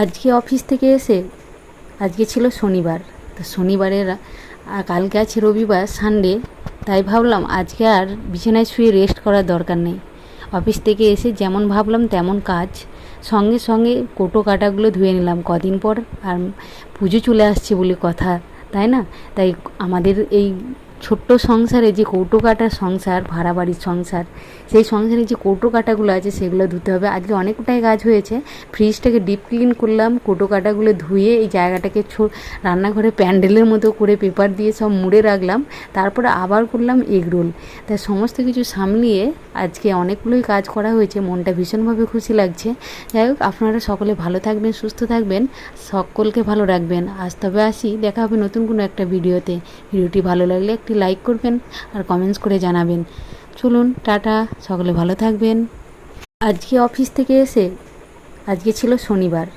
আজকে অফিস থেকে এসে আজকে ছিল শনিবার, তো শনিবারের কালকে আছে রবিবার সানডে, তাই ভাবলাম আজকে আর বিছানায় শুয়ে রেস্ট করার দরকার নেই। অফিস থেকে এসে যেমন ভাবলাম তেমন কাজ, সঙ্গে সঙ্গে কোটো কাটাগুলো ধুয়ে নিলাম। কদিন পর আর পুজো চলে আসছে বলে কথা, তাই না? তাই আমাদের এই ছোট্ট সংসারে যে কৌটো কাটার সংসার, ভাড়া বাড়ির সংসার, সেই সংসারে যে কৌটো কাটাগুলো আছে সেগুলো ধুতে হবে। আজকে অনেকটাই কাজ হয়েছে। ফ্রিজটাকে ডিপ ক্লিন করলাম, কৌটো কাটাগুলো ধুয়ে এই জায়গাটাকে রান্নাঘরে প্যান্ডেলের মতো করে পেপার দিয়ে সব মুড়ে রাখলাম। তারপরে আবার করলাম এগ রোল। তাই সমস্ত কিছু সামলিয়ে আজকে অনেকগুলোই কাজ করা হয়েছে, মনটা ভীষণভাবে খুশি লাগছে। যাই হোক, আপনারা সকলে ভালো থাকবেন, সুস্থ থাকবেন, সকলকে ভালো রাখবেন। আজ তবে আসি, দেখা হবে নতুন কোনো একটা ভিডিওতে। ভিডিওটি ভালো লাগলে একটি লাইক করবেন আর কমেন্টস করে জানাবেন। চলুন, টাটা, সকলে ভালো থাকবেন। আজকে অফিস থেকে এসে আজকে ছিল শনিবার।